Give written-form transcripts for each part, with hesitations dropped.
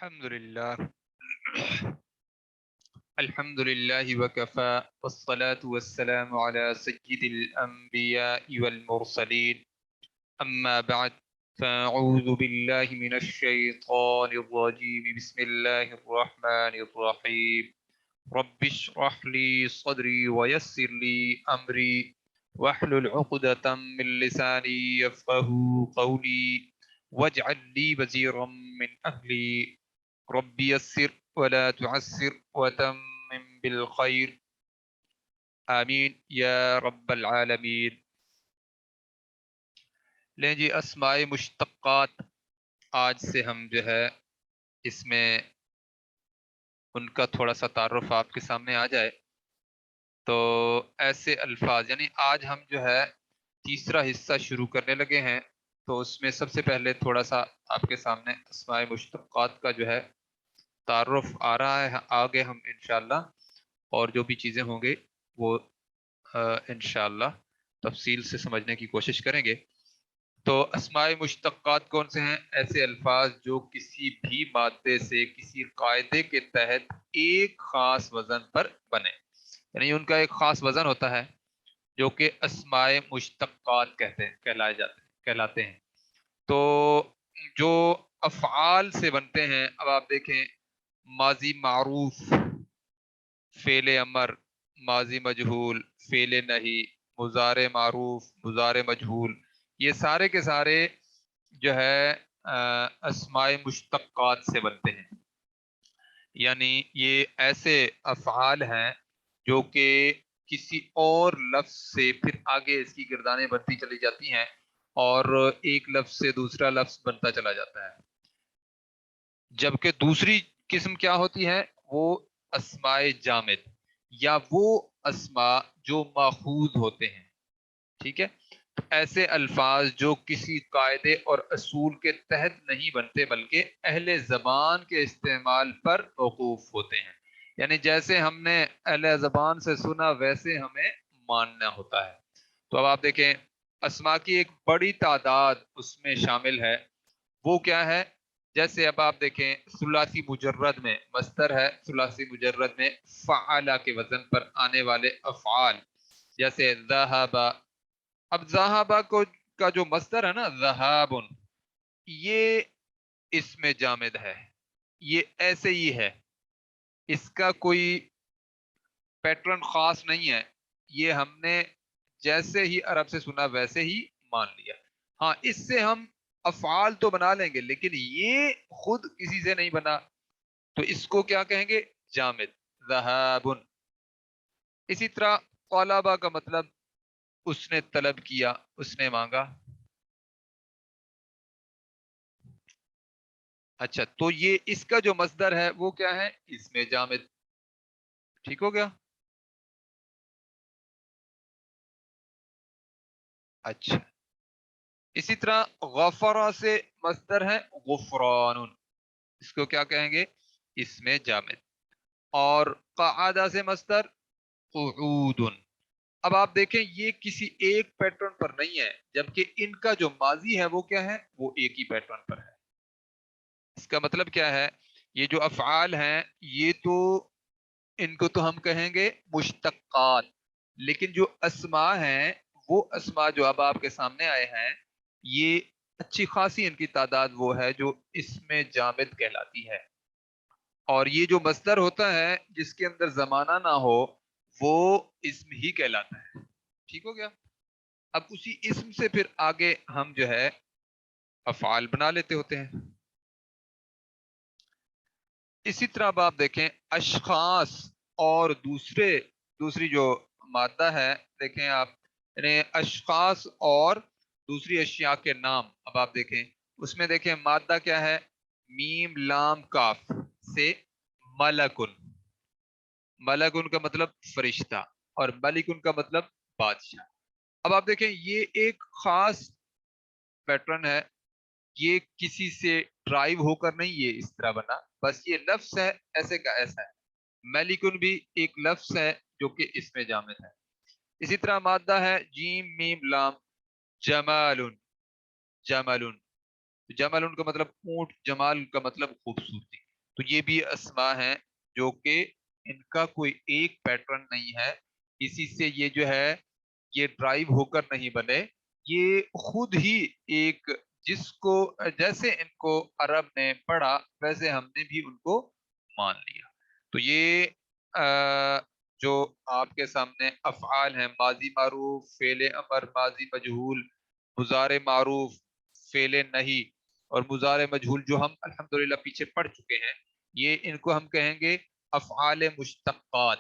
الحمد لله وكفى والصلاة والسلام على سيد الأنبياء والمرسلين أما بعد فأعوذ بالله من الشيطان الرجيم بسم الله الرحمن الرحيم رب اشرح لي صدري ويسر لي أمري واحلل عقدة من لساني يفقه قولي واجعل لي وزيرا من أهلي رب يسر ولا تعسر وتمم بالخير آمین یا رب العالمین۔ لیں جی اسماء مشتقات، آج سے ہم جو ہے اس میں ان کا تھوڑا سا تعارف آپ کے سامنے آ جائے تو ایسے الفاظ، یعنی آج ہم جو ہے تیسرا حصہ شروع کرنے لگے ہیں، تو اس میں سب سے پہلے تھوڑا سا آپ کے سامنے اسماء مشتقات کا جو ہے تعارف آ رہا ہے، آگے ہم انشاءاللہ اور جو بھی چیزیں ہوں گے وہ انشاءاللہ تفصیل سے سمجھنے کی کوشش کریں گے۔ تو اسماء مشتقات کون سے ہیں؟ ایسے الفاظ جو کسی بھی مادے سے کسی قاعدے کے تحت ایک خاص وزن پر بنے، یعنی ان کا ایک خاص وزن ہوتا ہے جو کہ اسماء مشتقات کہلاتے ہیں۔ تو جو افعال سے بنتے ہیں، اب آپ دیکھیں ماضی معروف، فعل امر، ماضی مجہول، فعل نہی، مضارع معروف، مضارع مجہول، یہ سارے کے سارے جو ہے اسماء مشتقات سے بنتے ہیں۔ یعنی یہ ایسے افعال ہیں جو کہ کسی اور لفظ سے پھر آگے اس کی گردانیں بنتی چلی جاتی ہیں اور ایک لفظ سے دوسرا لفظ بنتا چلا جاتا ہے۔ جبکہ دوسری قسم کیا ہوتی ہے؟ وہ اسماء جامد، یا وہ اسماء جو ماخوذ ہوتے ہیں۔ ٹھیک ہے، ایسے الفاظ جو کسی قاعدے اور اصول کے تحت نہیں بنتے بلکہ اہل زبان کے استعمال پر موقوف ہوتے ہیں، یعنی جیسے ہم نے اہل زبان سے سنا ویسے ہمیں ماننا ہوتا ہے۔ تو اب آپ دیکھیں اسماء کی ایک بڑی تعداد اس میں شامل ہے، وہ کیا ہے؟ جیسے اب آپ دیکھیں ثلاثی مجرد میں مصدر ہے، ثلاثی مجرد میں فعلا کے وزن پر آنے والے افعال، جیسے ذہب، اب ذہابہ کا جو مصدر ہے نا ذہاب، یہ اس میں جامد ہے، یہ ایسے ہی ہے، اس کا کوئی پیٹرن خاص نہیں ہے، یہ ہم نے جیسے ہی عرب سے سنا ویسے ہی مان لیا۔ ہاں اس سے ہم افعال تو بنا لیں گے لیکن یہ خود کسی سے نہیں بنا، تو اس کو کیا کہیں گے؟ جامد، ذہاب۔ اسی طرح طلبہ کا مطلب اس نے طلب کیا، اس نے مانگا۔ اچھا، تو یہ اس کا جو مصدر ہے وہ کیا ہے؟ اس میں جامد۔ ٹھیک ہو گیا؟ اچھا، اسی طرح غفرہ سے مصدر ہے غفران، اس کو کیا کہیں گے؟ اس میں جامد۔ اور قعدہ سے مصدر قعود۔ اب آپ دیکھیں یہ کسی ایک پیٹرن پر نہیں ہے، جبکہ ان کا جو ماضی ہے وہ کیا ہے؟ وہ ایک ہی پیٹرن پر ہے۔ اس کا مطلب کیا ہے؟ یہ جو افعال ہیں یہ تو ان کو تو ہم کہیں گے مشتقات، لیکن جو اسماء ہیں وہ اسماء جو اب آپ کے سامنے آئے ہیں، یہ اچھی خاصی ان کی تعداد وہ ہے جو اس میں جامد کہلاتی ہے، اور یہ جو مصدر ہوتا ہے جس کے اندر زمانہ نہ ہو وہ اسم ہی کہلاتا ہے۔ ٹھیک ہو گیا؟ اب اسی اسم سے پھر آگے ہم جو ہے افعال بنا لیتے ہوتے ہیں۔ اسی طرح اب آپ دیکھیں اشخاص اور دوسری جو مادہ ہے، دیکھیں آپ، یعنی اشخاص اور دوسری اشیاء کے نام، اب آپ دیکھیں اس میں دیکھیں مادہ کیا ہے؟ میم لام کاف سے ملکن، ملکن کا مطلب فرشتہ اور ملکن کا مطلب بادشاہ۔ اب آپ دیکھیں یہ ایک خاص پیٹرن ہے، یہ کسی سے ڈرائیو ہو کر نہیں یہ اس طرح بنا، بس یہ لفظ ہے ایسے کا ایسا ہے۔ ملکن بھی ایک لفظ ہے جو کہ اس میں جامد ہے۔ اسی طرح مادہ ہے جیم میم لام جمال، جمل، جمل کا مطلب اونٹ، جمال کا مطلب خوبصورتی۔ تو یہ بھی اسما ہیں جو کہ ان کا کوئی ایک پیٹرن نہیں ہے، کسی سے یہ جو ہے یہ ڈرائیو ہو کر نہیں بنے، یہ خود ہی ایک، جس کو جیسے ان کو عرب نے پڑھا ویسے ہم نے بھی ان کو مان لیا۔ تو یہ جو آپ کے سامنے افعال ہیں، ماضی معروف، فعل امر، ماضی مجہول، مضارع معروف، فعل نہیں اور مضارع مجہول، جو ہم الحمدللہ پیچھے پڑھ چکے ہیں، یہ ان کو ہم کہیں گے افعال مشتقات۔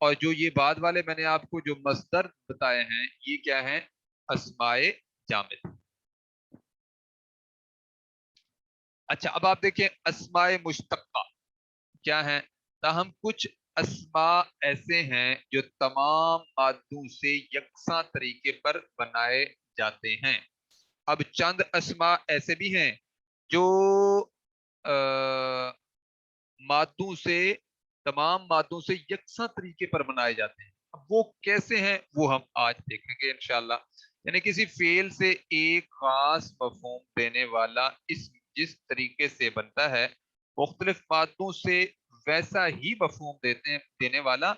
اور جو یہ بعد والے میں نے آپ کو جو مصدر بتائے ہیں، یہ کیا ہیں؟ اسماء جامد۔ اچھا، اب آپ دیکھیں اسماء مشتقہ کیا ہیں؟ تاہم کچھ اسماء ایسے ہیں جو تمام مادوں سے یکساں طریقے پر بنائے جاتے ہیں۔ اب چند اسماء ایسے بھی ہیں جو مادوں سے، تمام مادوں سے یکساں طریقے پر بنائے جاتے ہیں۔ اب وہ کیسے ہیں وہ ہم آج دیکھیں گے انشاءاللہ۔ یعنی کسی فعل سے ایک خاص مفہوم دینے والا اسم جس طریقے سے بنتا ہے، مختلف مادوں سے ویسا ہی مفہوم دینے والا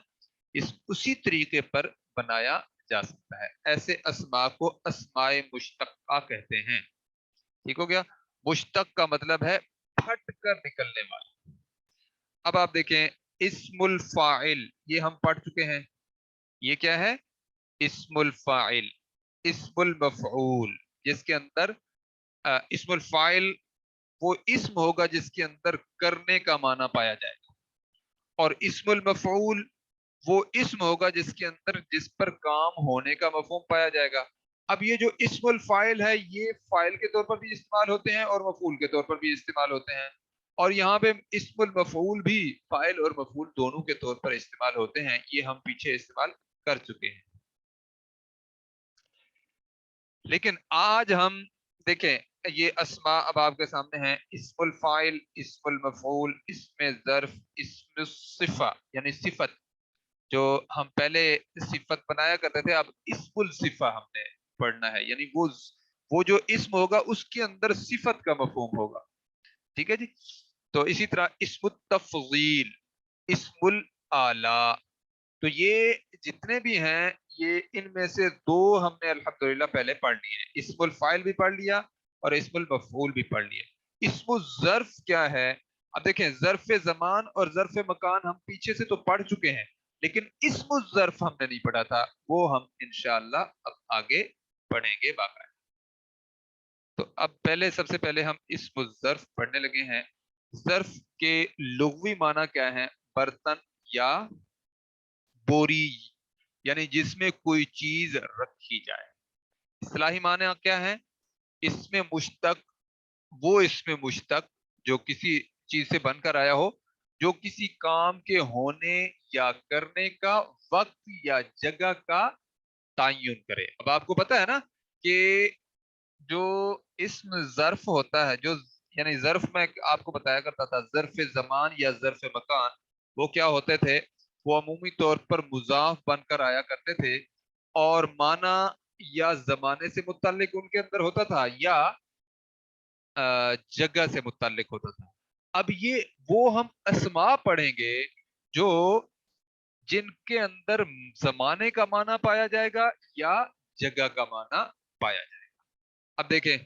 اسی طریقے پر بنایا جا سکتا ہے۔ ایسے اسماء کو اسماء مشتقہ کہتے ہیں۔ ٹھیک ہو گیا؟ مشتق کا مطلب ہے پھٹ کر نکلنے والا۔ اب آپ دیکھیں اسم الفاعل، یہ ہم پڑھ چکے ہیں، یہ کیا ہے؟ اسم الفاعل۔ اسم المفعول، جس کے اندر اسم الفاعل وہ اسم ہوگا جس کے اندر کرنے کا معنی پایا جائے گا، اور اسم المفعول وہ اسم ہوگا جس کے اندر جس پر کام ہونے کا مفہوم پایا جائے گا۔ اب یہ جو اسم الفاعل ہے، یہ فاعل کے طور پر بھی استعمال ہوتے ہیں اور مفعول کے طور پر بھی استعمال ہوتے ہیں، اور یہاں پہ اسم المفعول بھی فاعل اور مفعول دونوں کے طور پر استعمال ہوتے ہیں، یہ ہم پیچھے استعمال کر چکے ہیں۔ لیکن آج ہم دیکھیں یہ اسماء اب آپ کے سامنے ہیں، اسم الفاعل، اسم المفعول، اسم ظرف، اسم الصفہ یعنی صفت، جو ہم پہلے صفت بنایا کرتے تھے، اب اسم الصفہ ہم نے پڑھنا ہے، یعنی وہ جو اسم ہوگا اس کے اندر صفت کا مفہوم ہوگا۔ ٹھیک ہے جی؟ تو اسی طرح اسم التفضیل، اسم الاعلی، تو یہ جتنے بھی ہیں یہ ان میں سے دو ہم نے الحمدللہ پہلے پڑھ لیے ہیں، اسم الفاعل بھی پڑھ لیا اور اسم المفعول بھی پڑھ لیا۔ اسم الظرف کیا ہے؟ اب دیکھیں ظرف زمان اور ظرف مکان ہم پیچھے سے تو پڑھ چکے ہیں، لیکن اسم الظرف ہم نے نہیں پڑھا تھا، وہ ہم انشاءاللہ اب آگے پڑھیں گے باقاعدہ۔ تو اب سب سے پہلے ہم اسم الظرف پڑھنے لگے ہیں۔ ظرف کے لغوی معنی کیا ہیں؟ برتن یا بوری، یعنی جس میں کوئی چیز رکھی جائے۔ اصطلاحی معنی کیا ہے؟ اسم مشتق، وہ اسم مشتق جو کسی چیز سے بن کر آیا ہو، جو کسی کام کے ہونے یا کرنے کا وقت یا جگہ کا تعین کرے۔ اب آپ کو پتا ہے نا کہ جو اسم ظرف ہوتا ہے، جو یعنی ظرف میں آپ کو بتایا کرتا تھا ظرف زمان یا ظرف مکان، وہ کیا ہوتے تھے؟ وہ عمومی طور پر مضاف بن کر آیا کرتے تھے، اور معنی یا زمانے سے متعلق ان کے اندر ہوتا تھا یا جگہ سے متعلق ہوتا تھا۔ اب یہ وہ ہم اسماء پڑھیں گے جو جن کے اندر زمانے کا معنی پایا جائے گا یا جگہ کا معنی پایا جائے گا۔ اب دیکھیں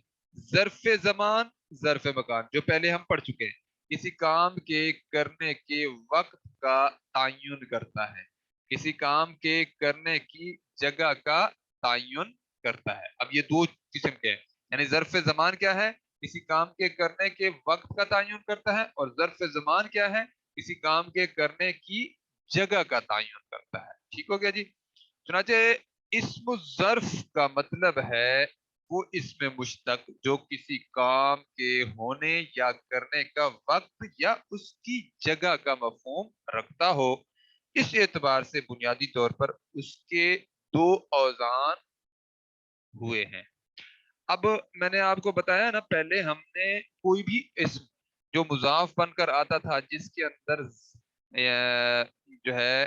ظرف زمان، ظرف مکان جو پہلے ہم پڑھ چکے ہیں، کسی کام کے کرنے کے وقت کا تعین کرتا ہے، کسی کام کے کرنے کی جگہ کا تعین کرتا ہے۔ اب یہ دو قسم کے ہیں، یعنی ظرف زمان کیا ہے؟ کسی کام کے کرنے کے وقت کا تعین کرتا ہے، اور ظرف زمان کیا ہے؟ کسی کام کے کرنے کی جگہ کا تعین کرتا ہے۔ ٹھیک ہو گیا جی؟ چنانچہ اسم الظرف کا مطلب ہے وہ اسم مشتق جو کسی کام کے ہونے یا کرنے کا وقت یا اس کی جگہ کا مفہوم رکھتا ہو۔ اس اعتبار سے بنیادی طور پر اس کے دو اوزان ہوئے ہیں۔ اب میں نے آپ کو بتایا نا پہلے، ہم نے کوئی بھی اسم جو مضاف بن کر آتا تھا جس کے اندر جو ہے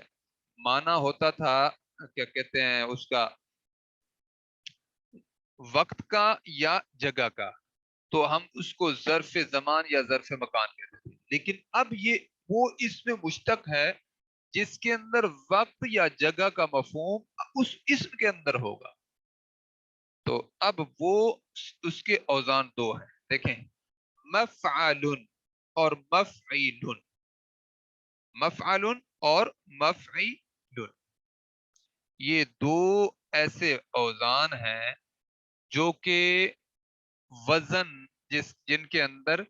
معنی ہوتا تھا، کیا کہتے ہیں اس کا، وقت کا یا جگہ کا، تو ہم اس کو ظرف زمان یا ظرف مکان کہتے تھے۔ لیکن اب یہ وہ اس میں مشتق ہے جس کے اندر وقت یا جگہ کا مفہوم اس اسم کے اندر ہوگا. تو اب وہ اس کے اوزان دو ہیں. دیکھیں مفعل اور مفعیل. مفعل اور مفعیل یہ دو ایسے اوزان ہیں جو کہ وزن جن کے اندر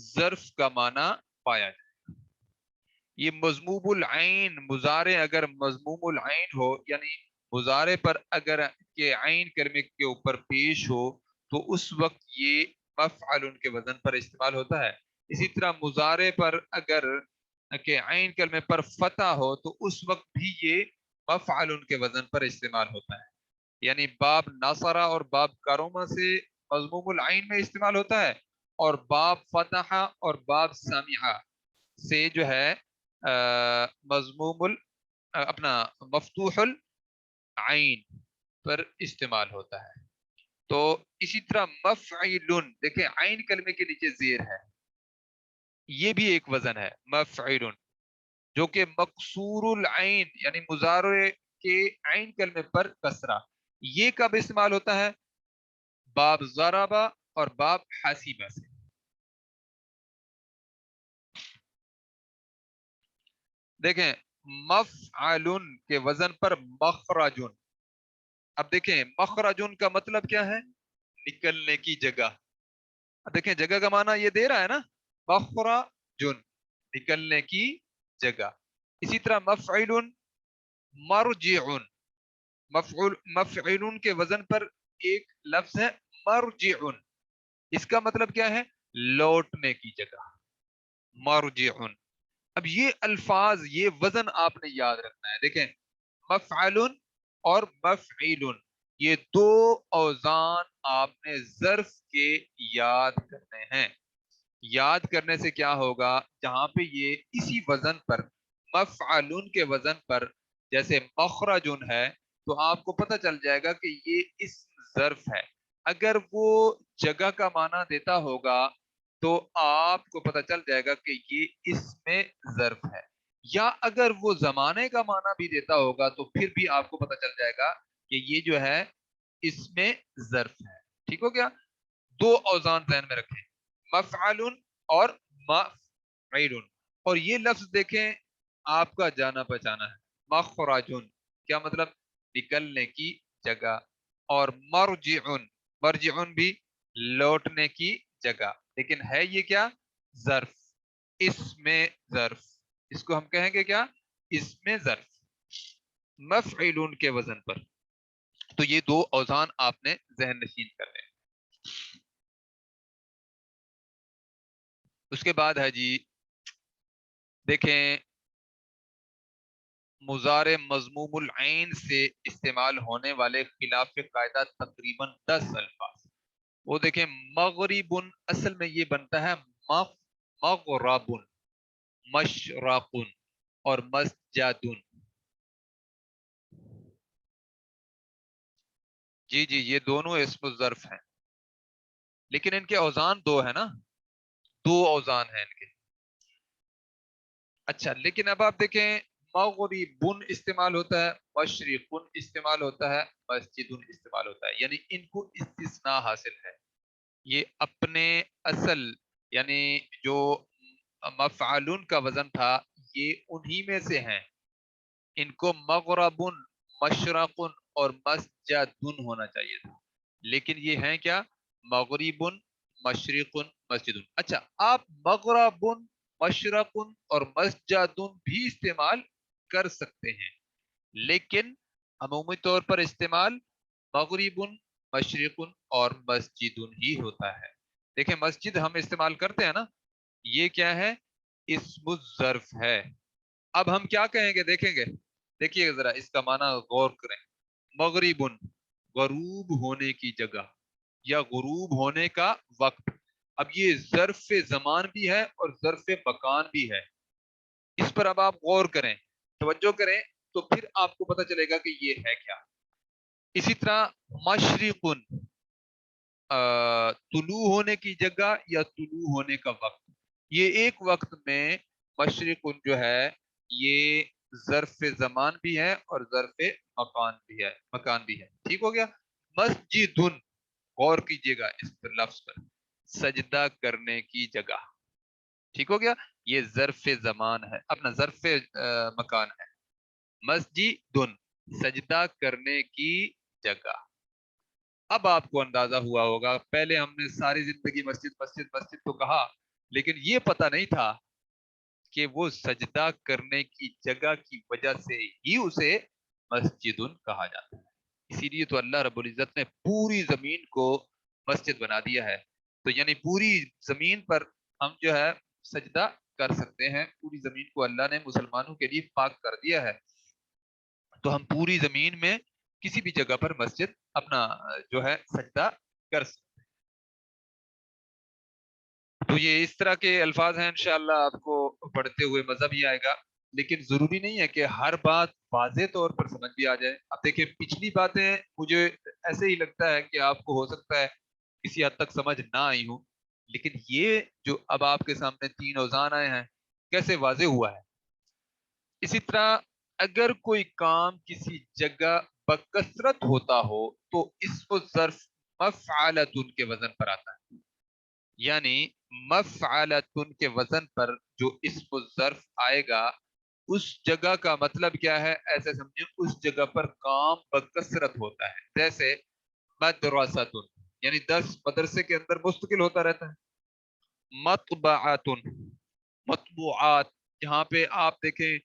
ظرف کا معنی پایا جائے. یہ مضموم العین مضارع اگر مضموم العین ہو یعنی مضارع پر اگر کہ عین کلمے کے اوپر پیش ہو تو اس وقت یہ مفعل کے وزن پر استعمال ہوتا ہے. اسی طرح مضارع پر اگر کہ عین کلمے پر فتح ہو تو اس وقت بھی یہ مفعل کے وزن پر استعمال ہوتا ہے. یعنی باب ناصرہ اور باب کرومہ سے مضموم العین میں استعمال ہوتا ہے اور باب فتح اور باب سامعہ سے جو ہے مضموم اپنا مفتوح العین پر استعمال ہوتا ہے. تو اسی طرح مفعیل دیکھیں عین کلمے کے نیچے زیر ہے, یہ بھی ایک وزن ہے مفعیل جو کہ مکسور العین یعنی مضارع کے عین کلمے پر کسرہ. یہ کب استعمال ہوتا ہے؟ باب ضربہ اور باب حسیبہ سے. دیکھیں مفعل کے وزن پر مخرج. اب دیکھیں مخرج کا مطلب کیا ہے؟ نکلنے کی جگہ. اب دیکھیں جگہ کا معنی یہ دے رہا ہے نا, مخرج نکلنے کی جگہ. اسی طرح مفعل مرجع. مفعل کے وزن پر ایک لفظ ہے مرجع, اس کا مطلب کیا ہے؟ لوٹنے کی جگہ. مرجع. اب یہ الفاظ یہ وزن آپ نے یاد رکھنا ہے. دیکھیں مفعل اور مفعیل یہ دو اوزان آپ نے ظرف کے یاد کرنے ہیں. یاد کرنے سے کیا ہوگا, جہاں پہ یہ اسی وزن پر مفعل کے وزن پر جیسے مخرج ہے تو آپ کو پتہ چل جائے گا کہ یہ اسم ظرف ہے. اگر وہ جگہ کا معنی دیتا ہوگا تو آپ کو پتہ چل جائے گا کہ یہ اسم ظرف ہے, یا اگر وہ زمانے کا معنی بھی دیتا ہوگا تو پھر بھی آپ کو پتہ چل جائے گا کہ یہ جو ہے اسم ظرف ہے. ٹھیک ہو گیا؟ دو اوزان ذہن میں رکھیں, مفعل اور مفعیل. اور یہ لفظ دیکھیں آپ کا جانا پہچانا ہے, مخرج کیا مطلب؟ نکلنے کی جگہ. اور مرجع, مرجع بھی لوٹنے کی جگہ. لیکن ہے یہ کیا؟ ظرف, اسم ظرف. اس کو ہم کہیں گے کیا؟ اسم ظرف مفعول کے وزن پر. تو یہ دو اوزان آپ نے ذہن نشین کر لیں. اس کے بعد ہے جی دیکھیں مضارع مضموم العین سے استعمال ہونے والے خلاف قاعدہ تقریباً 10 الفاظ. وہ دیکھیں مغرب اصل میں یہ بنتا ہے مغرب, مشرق اور مسجد. جی یہ دونوں اسم الظرف ہیں لیکن ان کے اوزان دو ہیں نا, دو اوزان ہیں ان کے. اچھا لیکن اب آپ دیکھیں مغرب استعمال ہوتا ہے, مشرق استعمال ہوتا ہے, مسجد استعمال ہوتا ہے, یعنی ان کو استثناء حاصل ہے. یہ اپنے اصل یعنی جو مفعلون کا وزن تھا یہ انہی میں سے ہیں. ان کو مغرب, مشرق اور مسجد ہونا چاہیے تھا, لیکن یہ ہیں کیا؟ مغرب, مشرق, مسجد. اچھا آپ مغرب, مشرق اور مسجد بھی استعمال کر سکتے ہیں, لیکن عمومی طور پر استعمال مغرب, مشرق اور مسجد ہی ہوتا ہے. دیکھیں مسجد ہم استعمال کرتے ہیں نا, یہ کیا ہے؟ اسم الظرف ہے. اب ہم کیا کہیں گے دیکھیں گے, دیکھیے ذرا اس کا معنی غور کریں. مغرب غروب ہونے کی جگہ یا غروب ہونے کا وقت. اب یہ ظرف زمان بھی ہے اور ظرف مکان بھی ہے. اس پر اب آپ غور کریں, توجہ کریں, تو پھر آپ کو پتہ چلے گا کہ یہ ہے کیا. اسی طرح مشرق طلوع ہونے کی جگہ یا طلوع ہونے کا وقت. یہ ایک وقت میں مشرق جو ہے یہ ظرف زمان بھی ہے اور ظرف مکان بھی ہے. ٹھیک ہو گیا. مسجد، غور کیجیے گا اس پر لفظ پر، سجدہ کرنے کی جگہ. ٹھیک ہو گیا. یہ ظرف زمان ہے، اپنا ظرف مکان ہے. مسجد، سجدہ کرنے کی جگہ. اب آپ کو اندازہ ہوا ہوگا، پہلے ہم نے ساری زندگی مسجد مسجد مسجد تو کہا، لیکن یہ پتہ نہیں تھا کہ وہ سجدہ کرنے کی جگہ کی وجہ سے ہی اسے مسجد کہا جاتا ہے. اسی لیے تو اللہ رب العزت نے پوری زمین کو مسجد بنا دیا ہے. تو یعنی پوری زمین پر ہم جو ہے سجدہ کر سکتے ہیں. پوری زمین کو اللہ نے مسلمانوں کے لیے پاک کر دیا ہے. تو ہم پوری زمین میں کسی بھی جگہ پر مسجد اپنا جو ہے سجدہ کر سکتے. تو یہ اس طرح کے الفاظ ہیں، انشاءاللہ آپ کو پڑھتے ہوئے مزہ بھی آئے گا، لیکن ضروری نہیں ہے کہ ہر بات واضح طور پر سمجھ بھی آ جائے. اب دیکھیں پچھلی باتیں مجھے ایسے ہی لگتا ہے کہ آپ کو ہو سکتا ہے کسی حد تک سمجھ نہ آئی ہوں، لیکن یہ جو اب آپ کے سامنے 3 اوزان آئے ہیں کیسے واضح ہوا ہے. اسی طرح اگر کوئی کام کسی جگہ بکثرت ہوتا ہو تو اس کو ظرف مفعلۃ کے وزن پر آتا ہے. یعنی مفعلۃ کے وزن پر جو اسم الظرف آئے گا اس جگہ کا مطلب کیا ہے، ایسے سمجھیں اس جگہ پر کام بکثرت ہوتا ہے. جیسے مدرسۃ، یعنی درس مدرسے کے اندر مستقل ہوتا رہتا ہے. مطبعۃ، مطبوعات، جہاں پہ آپ دیکھیں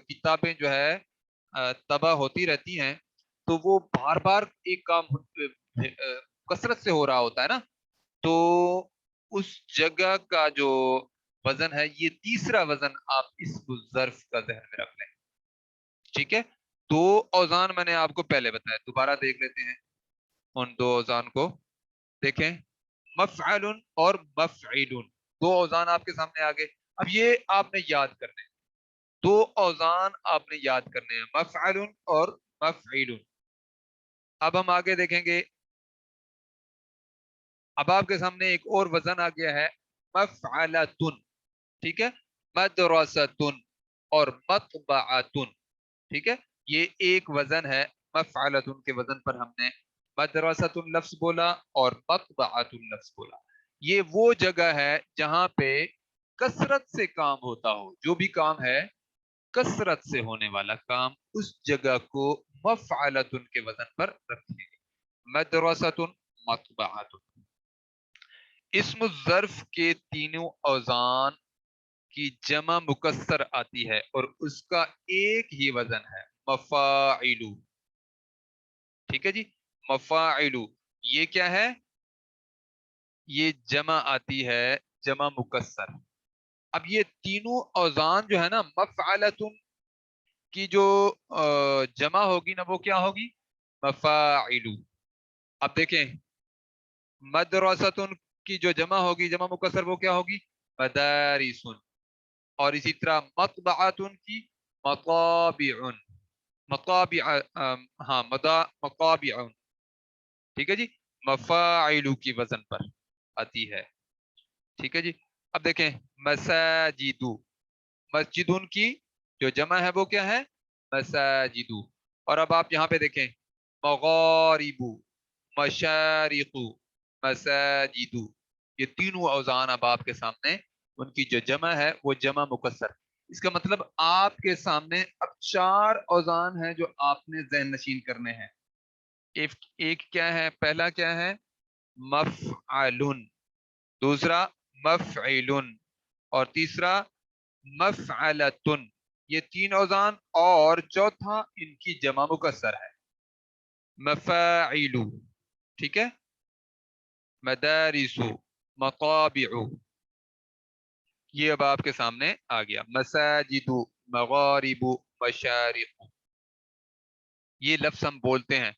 کتابیں جو ہے طبع ہوتی رہتی ہیں تو وہ بار بار ایک کام کثرت سے ہو رہا ہوتا ہے نا. تو اس جگہ کا جو وزن ہے، یہ تیسرا وزن آپ اس ظرف کا ذہن میں رکھ لیں. ٹھیک ہے. 2 اوزان میں نے آپ کو پہلے بتایا، دوبارہ دیکھ لیتے ہیں ان 2 اوزان کو. دیکھیں مفعل اور مفعیل، 2 اوزان آپ کے سامنے آ گئے. اب یہ آپ نے یاد کرنے ہیں، 2 اوزان آپ نے یاد کرنے ہیں، مفعل اور مفعیل. اب ہم آگے دیکھیں گے. اب آپ کے سامنے ایک اور وزن آ گیا ہے مفعلۃ. ٹھیک ہے. مدرسۃ اور مطبعۃ. ٹھیک ہے. یہ ایک وزن ہے مفعلۃ کے وزن پر ہم نے مدرسۃ لفظ بولا اور مطبعۃ لفظ بولا. یہ وہ جگہ ہے جہاں پہ کثرت سے کام ہوتا ہو. جو بھی کام ہے کثرت سے ہونے والا کام، اس جگہ کو مفعلۃ کے وزن پر رکھیں گے. مدرسۃ، مطبعۃ. اسم الظرف کے تینوں اوزان کی جمع مکسر آتی ہے اور اس کا ایک ہی وزن ہے مفاعل. ٹھیک ہے جی. مفاعل یہ کیا ہے؟ یہ جمع آتی ہے، جمع مکسر. اب یہ تینوں اوزان جو ہے نا، مفعلۃ کی جو جمع ہوگی نا وہ کیا ہوگی؟ مفاعل. اب دیکھیں مدرسۃ کی جو جمع ہوگی، جمع مکسر، وہ کیا ہوگی؟ مدارس. اور اسی طرح مطبعۃ کی مطابع. مطابع ہاں مطابع. ٹھیک ہے جی. مفاعل کی وزن پر آتی ہے. ٹھیک ہے جی. اب دیکھیں مساجد، مسجد کی جو جمع ہے وہ کیا ہے؟ مساجد. اور اب آپ یہاں پہ دیکھیں مغارب، مشارق، مساجد. یہ تینوں اوزان اب آپ کے سامنے، ان کی جو جمع ہے وہ جمع مکسر. اس کا مطلب آپ کے سامنے اب 4 اوزان ہیں جو آپ نے ذہن نشین کرنے ہیں. ایک کیا ہے؟ پہلا کیا ہے؟ مفعل. دوسرا مفعل. اور تیسرا مفعلۃ. یہ 3 اوزان، اور چوتھا ان کی جمع مکسر ہے مفاعل. ٹھیک ہے. مدارس، مطابع. یہ اب آپ کے سامنے آ گیا. مساجد، مغارب، مشارق. یہ لفظ ہم بولتے ہیں.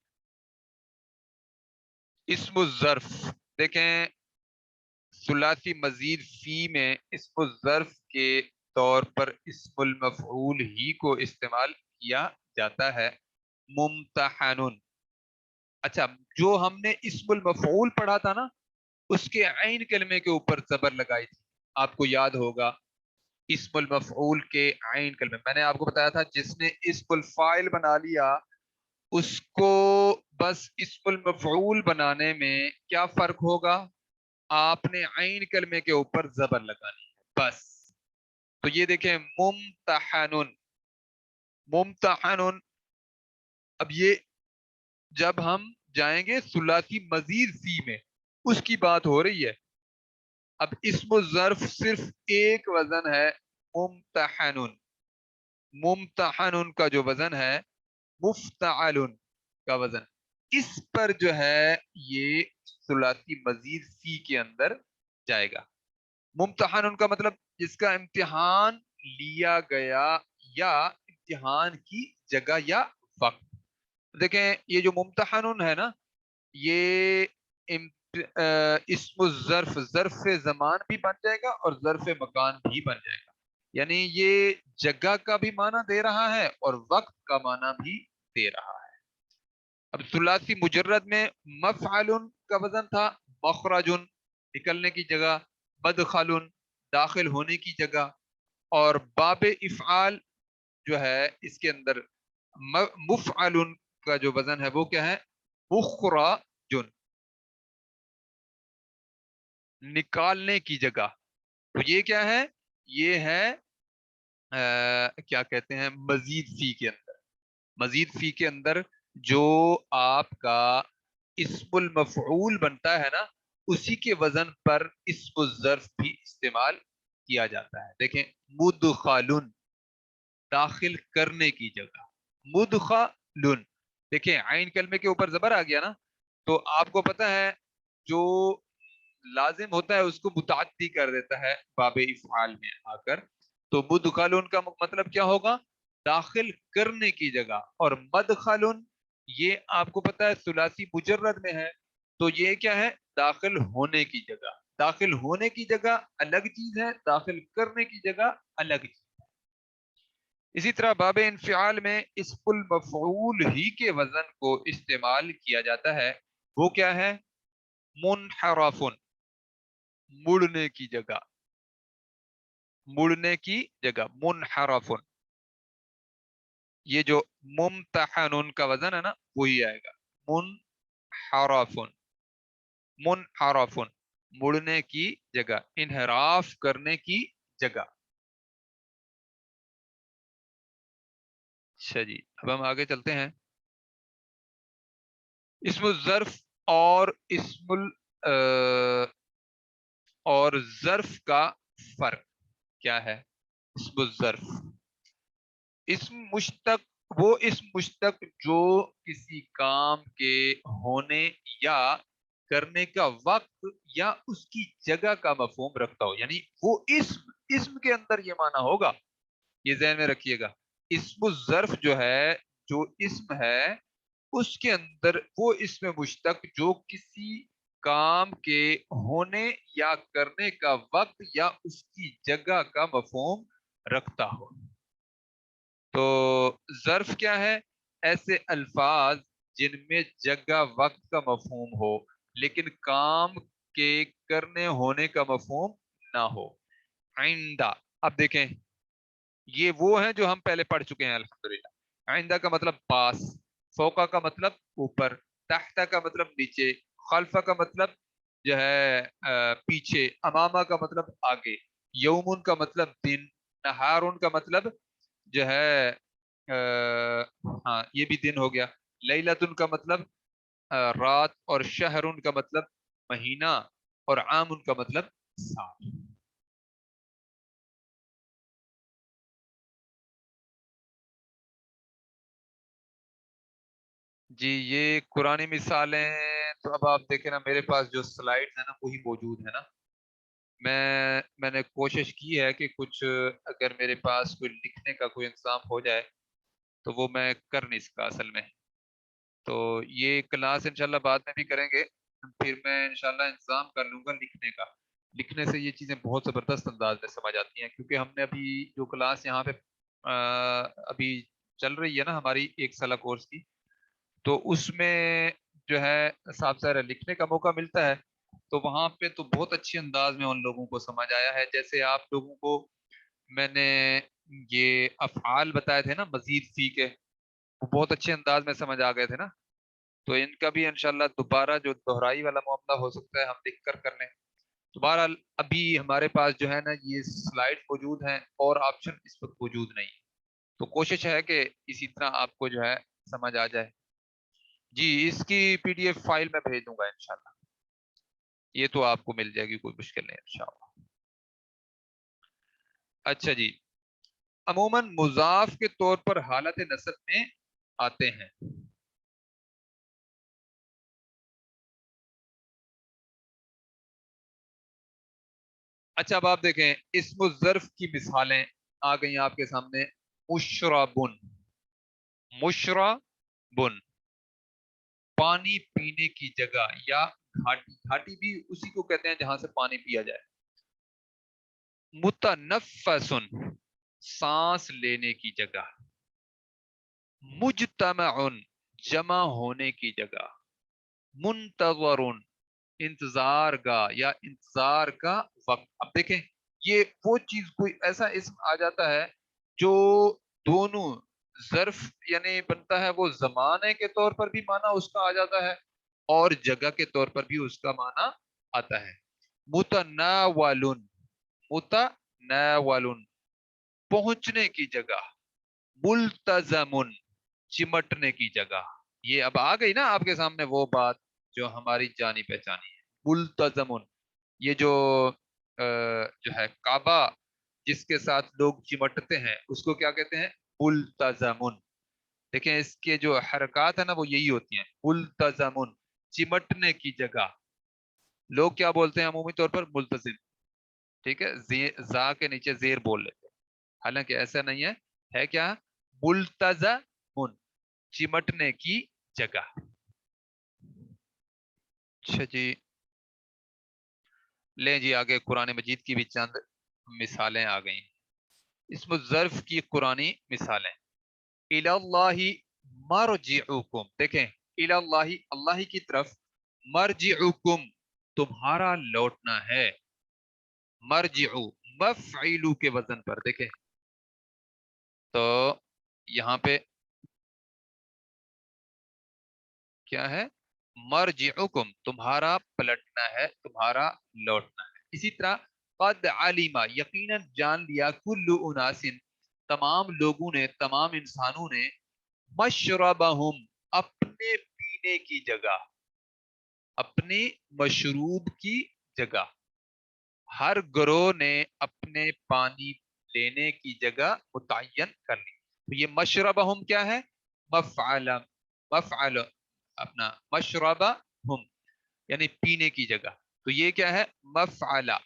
اسم الظرف دیکھیں، ثلاثی مزید فی میں اسم الظرف کے طور پر اسم المفعول ہی کو استعمال کیا جاتا ہے. ممتحن. اچھا، جو ہم نے اسم المفعول پڑھا تھا نا، اس کے عین کلمے کے اوپر زبر لگائی تھی. آپ کو یاد ہوگا اسم المفعول کے عین کلمے، میں نے آپ کو بتایا تھا جس نے اسم الفاعل بنا لیا اس کو بس اسم المفعول بنانے میں کیا فرق ہوگا؟ آپ نے عین کلمے کے اوپر زبر لگانی ہے بس. تو یہ دیکھیں ممتحن، ممتحن. اب یہ جب ہم جائیں گے ثلاثی مزید فی میں، اس کی بات ہو رہی ہے. اب اسم الظرف صرف ایک وزن ہے ممتحن، ممتحن کا جو وزن ہے مفتعل کا وزن، اس پر جو ہے یہ ثلاثی مزید فی کے اندر جائے گا. ممتحن کا مطلب جس کا امتحان لیا گیا یا امتحان کی جگہ یا وقت. دیکھیں یہ جو ممتحن ہے نا، یہ اسم الظرف، ظرف زمان بھی بن جائے گا اور ظرف مکان بھی بن جائے گا. یعنی یہ جگہ کا بھی معنی دے رہا ہے اور وقت کا معنی بھی دے رہا ہے. اب ثلاثی مجرد میں مفعل کا وزن تھا مخرج، نکلنے کی جگہ، مدخل، داخل ہونے کی جگہ، اور باب افعال جو ہے اس کے اندر مفعل کا جو وزن ہے وہ کیا ہے؟ مخرج، نکالنے کی جگہ. تو یہ کیا ہے؟ یہ ہے کیا کہتے ہیں مزید فی کے اندر. مزید فی کے اندر جو آپ کا اسم المفعول بنتا ہے نا، اسی کے وزن پر اسم الظرف بھی استعمال کیا جاتا ہے. دیکھیں مدخل، داخل کرنے کی جگہ، مدخل. دیکھیں عین کلمے کے اوپر زبر آ گیا نا، تو آپ کو پتہ ہے جو لازم ہوتا ہے اس کو متعدی کر دیتا ہے باب افعال میں آ کر. تو مدخل کا مطلب کیا ہوگا؟ داخل کرنے کی جگہ. اور مدخل یہ آپ کو پتہ ہے ثلاثی مجرد میں ہے، تو یہ کیا ہے؟ داخل ہونے کی جگہ. داخل ہونے کی جگہ الگ چیز ہے، داخل کرنے کی جگہ الگ چیز. اسی طرح باب انفعال میں اسم المفعول ہی کے وزن کو استعمال کیا جاتا ہے. وہ کیا ہے؟ منحرف، مڑنے کی جگہ، مڑنے کی جگہ، منحرف. یہ جو ممتحن کا وزن ہے نا وہی آئے گا منحرف، منحرف، مڑنے کی جگہ، انحراف کرنے کی جگہ. اچھا جی، اب ہم آگے چلتے ہیں. اسم الظرف اور اور ظرف کا فرق کیا ہے؟ اسم الظرف اسم مشتق، وہ اسم مشتق جو کسی کام کے ہونے یا کرنے کا وقت یا اس کی جگہ کا مفہوم رکھتا ہو. یعنی وہ اسم کے اندر یہ معنی ہوگا، یہ ذہن میں رکھیے گا. اسم الظرف جو ہے، جو اسم ہے اس کے اندر وہ اسم مشتق جو کسی کام کے ہونے یا کرنے کا وقت یا اس کی جگہ کا مفہوم رکھتا ہو. تو ظرف کیا ہے؟ ایسے الفاظ جن میں جگہ وقت کا مفہوم ہو لیکن کام کے کرنے ہونے کا مفہوم نہ ہو. آئندہ، اب دیکھیں یہ وہ ہیں جو ہم پہلے پڑھ چکے ہیں الحمدللہ. آئندہ کا مطلب پاس، فوقا کا مطلب اوپر، تحت کا مطلب نیچے، خلفہ کا مطلب جو ہے پیچھے، امامہ کا مطلب آگے، یومن کا مطلب دن، نہارن کا مطلب جو ہے ہاں یہ بھی دن ہو گیا، لیلتن کا مطلب رات، اور شہرن کا مطلب مہینہ، اور عامن کا مطلب سال. جی یہ قرآنی مثالیں تو اب آپ دیکھیں نا، میرے پاس جو سلائیڈ ہیں نا وہی موجود ہے نا. میں نے کوشش کی ہے کہ کچھ اگر میرے پاس کوئی لکھنے کا کوئی انتظام ہو جائے تو وہ میں کر نہیں سکا اصل میں. تو یہ کلاس انشاءاللہ بعد میں بھی کریں گے، پھر میں انشاءاللہ انتظام کر لوں گا لکھنے کا. لکھنے سے یہ چیزیں بہت زبردست انداز میں سمجھ آتی ہیں، کیونکہ ہم نے ابھی جو کلاس یہاں پہ ابھی چل رہی ہے نا ہماری ایک سالہ کورس کی، تو اس میں جو ہے صاحب سارا لکھنے کا موقع ملتا ہے. تو وہاں پہ تو بہت اچھے انداز میں ان لوگوں کو سمجھ آیا ہے. جیسے آپ لوگوں کو میں نے یہ افعال بتائے تھے نا مزید فی کے، وہ بہت اچھے انداز میں سمجھ آ گئے تھے نا. تو ان کا بھی انشاءاللہ دوبارہ جو دہرائی والا معاملہ ہو سکتا ہے ہم لکھ کر لیں. تو بہرحال ابھی ہمارے پاس جو ہے نا یہ سلائڈ موجود ہیں اور آپشن اس وقت موجود نہیں. تو کوشش ہے کہ اسی طرح آپ کو جو ہے سمجھ آ جائے. جی اس کی پی ڈی ایف فائل میں بھیج دوں گا انشاءاللہ. یہ تو آپ کو مل جائے گی، کوئی مشکل نہیں انشاءاللہ. اچھا جی، عموماً مضاف کے طور پر حالت نصب میں آتے ہیں. اچھا اب آپ دیکھیں اسم الظرف کی مثالیں آ گئی آپ کے سامنے. مشربن، مشربن پانی پینے کی جگہ یا گھاٹی. گھاٹی بھی اسی کو کہتے ہیں جہاں سے پانی پیا جائے. متنفسن سانس لینے کی جگہ. مجتمع جمع ہونے کی جگہ. منتظر انتظار کا یا انتظار کا وقت. اب دیکھیں یہ وہ چیز کوئی ایسا اسم آ جاتا ہے جو دونوں ظرف یعنی بنتا ہے، وہ زمانے کے طور پر بھی معنی اس کا آ جاتا ہے اور جگہ کے طور پر بھی اس کا معنی آتا ہے. متناول، متناول پہنچنے کی جگہ. ملتزم چمٹنے کی جگہ. یہ اب آ گئی نا آپ کے سامنے وہ بات جو ہماری جانی پہچانی ہے. ملتزم یہ جو ہے کعبہ جس کے ساتھ لوگ چمٹتے ہیں اس کو کیا کہتے ہیں؟ ملتزم. دیکھیں اس کے جو حرکات ہیں نا وہ یہی ہوتی ہیں. ملتزم چمٹنے کی جگہ. لوگ کیا بولتے ہیں عمومی طور پر؟ ملتزم. ٹھیک ہے، زا کے نیچے زیر بول لیتے ہیں، حالانکہ ایسا نہیں ہے. ہے کیا؟ ملتزم چمٹنے کی جگہ. اچھا جی لیں جی آگے قرآن مجید کی بھی چند مثالیں آ گئی. اسم الظرف کی قرآنی مثالیں. الی اللہ مرجعکم. دیکھیں الی اللہ اللہ کی طرف، مرجعکم تمہارا لوٹنا ہے. مرجعو مفعلو کے وزن پر. دیکھیں تو یہاں پہ کیا ہے؟ مرجعکم تمہارا پلٹنا ہے، تمہارا لوٹنا ہے. اسی طرح قد علما یقیناً جان لیا، کل اناس تمام لوگوں نے، تمام انسانوں نے، مشربہم اپنے پینے کی جگہ، اپنی مشروب کی جگہ. ہر گروہ نے اپنے پانی لینے کی جگہ متعین کر لی. تو یہ مشربہم کیا ہے؟ مفعل، مفعل اپنا مشربہم یعنی پینے کی جگہ. تو یہ کیا ہے؟ مفعلہ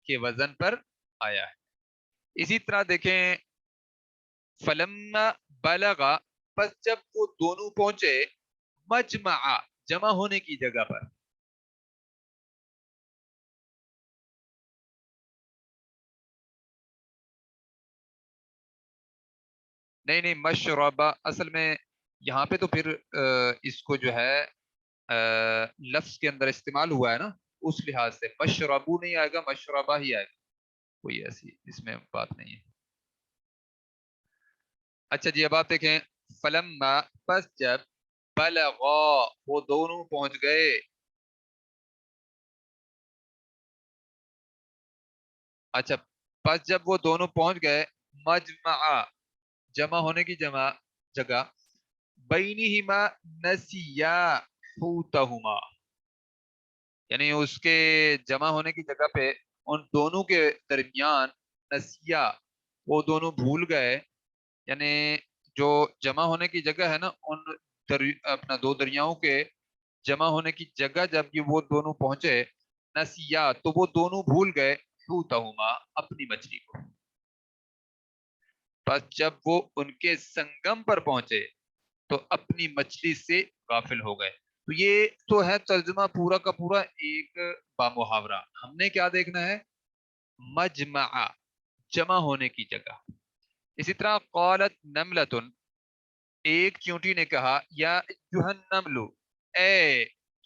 کے وزن پر آیا ہے. اسی طرح دیکھیں فلما بلغا پس جب وہ دونوں پہنچے، مجمع جمع ہونے کی جگہ پر. نہیں نہیں مشربہ اصل میں یہاں پہ تو پھر اس کو جو ہے لفظ کے اندر استعمال ہوا ہے نا، اس لحاظ سے مشربو نہیں آئے گا، مشربہ ہی آئے گا. کوئی ایسی اس میں بات نہیں ہے. اچھا جی اب آپ دیکھیں فلما پس جب بلغا وہ دونوں پہنچ گئے. اچھا پس جب وہ دونوں پہنچ گئے، مجمع جمع ہونے کی جگہ. بینہما نسیا حوتہما یعنی اس کے جمع ہونے کی جگہ پہ ان دونوں کے درمیان نسیا وہ دونوں بھول گئے. یعنی جو جمع ہونے کی جگہ ہے نا ان اپنا دو دریاؤں کے جمع ہونے کی جگہ جب یہ وہ دونوں پہنچے نسیا تو وہ دونوں بھول گئے حوتہما اپنی مچھلی کو. بس جب وہ ان کے سنگم پر پہنچے تو اپنی مچھلی سے غافل ہو گئے. تو یہ تو ہے ترجمہ پورا کا پورا ایک بامحاورہ. ہم نے کیا دیکھنا ہے؟ مجمع جمع ہونے کی جگہ. اسی طرح قالت نملۃ ایک چونٹی نے کہا یا ایھا النمل اے